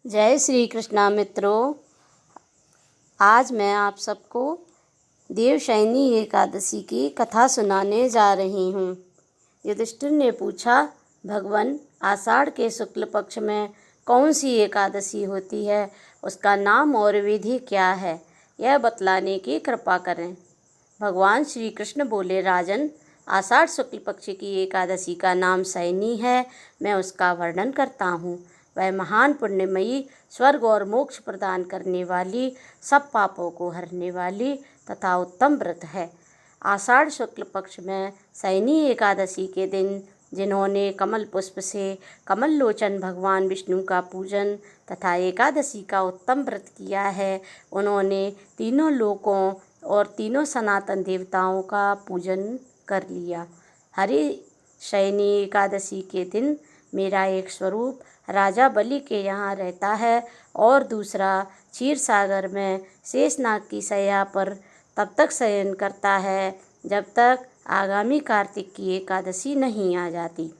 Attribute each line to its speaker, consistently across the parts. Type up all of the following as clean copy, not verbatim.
Speaker 1: जय श्री कृष्णा मित्रों। आज मैं आप सबको देवशयनी एकादशी की कथा सुनाने जा रही हूँ। युधिष्ठिर ने पूछा, भगवान, आषाढ़ के शुक्ल पक्ष में कौन सी एकादशी होती है, उसका नाम और विधि क्या है, यह बतलाने की कृपा करें। भगवान श्री कृष्ण बोले, राजन, आषाढ़ शुक्ल पक्ष की एकादशी का नाम शयनी है। मैं उसका वर्णन करता हूँ। वह महान पुण्यमयी, स्वर्ग और मोक्ष प्रदान करने वाली, सब पापों को हरने वाली तथा उत्तम व्रत है। आषाढ़ शुक्ल पक्ष में शयनी एकादशी के दिन जिन्होंने कमल पुष्प से कमल लोचन भगवान विष्णु का पूजन तथा एकादशी का उत्तम व्रत किया है, उन्होंने तीनों लोकों और तीनों सनातन देवताओं का पूजन कर लिया। हरि शयनी एकादशी के दिन मेरा एक स्वरूप राजा बलि के यहाँ रहता है और दूसरा क्षीर सागर में शेषनाग की शैया पर तब तक शयन करता है जब तक आगामी कार्तिक की एकादशी नहीं आ जाती।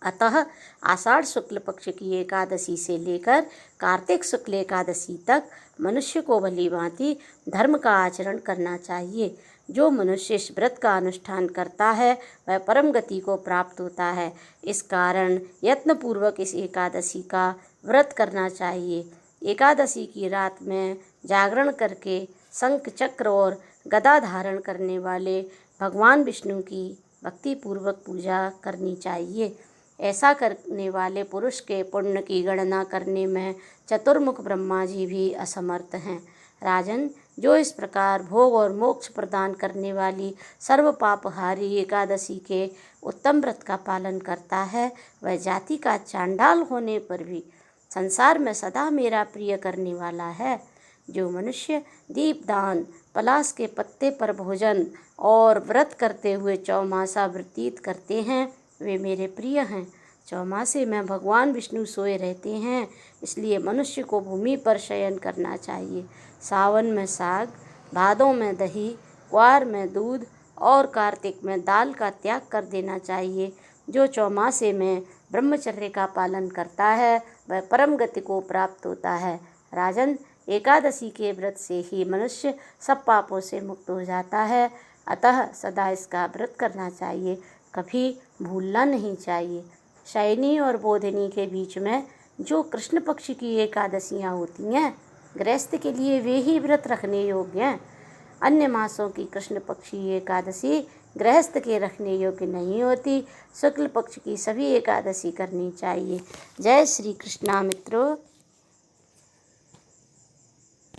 Speaker 1: अतः आषाढ़ शुक्ल पक्ष की एकादशी से लेकर कार्तिक शुक्ल एकादशी तक मनुष्य को भली भांति धर्म का आचरण करना चाहिए। जो मनुष्य इस व्रत का अनुष्ठान करता है वह परम गति को प्राप्त होता है। इस कारण यत्नपूर्वक इस एकादशी का व्रत करना चाहिए। एकादशी की रात में जागरण करके शंख चक्र और गदा धारण करने वाले भगवान विष्णु की भक्तिपूर्वक पूजा करनी चाहिए। ऐसा करने वाले पुरुष के पुण्य की गणना करने में चतुर्मुख ब्रह्मा जी भी असमर्थ हैं। राजन, जो इस प्रकार भोग और मोक्ष प्रदान करने वाली सर्व पापहारी एकादशी के उत्तम व्रत का पालन करता है, वह जाति का चांडाल होने पर भी संसार में सदा मेरा प्रिय करने वाला है। जो मनुष्य दीपदान, पलाश के पत्ते पर भोजन और व्रत करते हुए चौमासा व्यतीत करते हैं, वे मेरे प्रिय हैं। चौमासे में भगवान विष्णु सोए रहते हैं, इसलिए मनुष्य को भूमि पर शयन करना चाहिए। सावन में साग, भादों में दही, ग्वार में दूध और कार्तिक में दाल का त्याग कर देना चाहिए। जो चौमासे में ब्रह्मचर्य का पालन करता है वह परम गति को प्राप्त होता है। राजन, एकादशी के व्रत से ही मनुष्य सब पापों से मुक्त हो जाता है। अतः सदा इसका व्रत करना चाहिए, कभी भूलना नहीं चाहिए। शयनी और बोधिनी के बीच में जो कृष्ण पक्ष की एकादशियाँ होती हैं, गृहस्थ के लिए वे ही व्रत रखने योग्य हैं। अन्य मासों की कृष्ण पक्षी एकादशी गृहस्थ के रखने योग्य नहीं होती। शुक्ल पक्ष की सभी एकादशी करनी चाहिए। जय श्री कृष्णा मित्रों।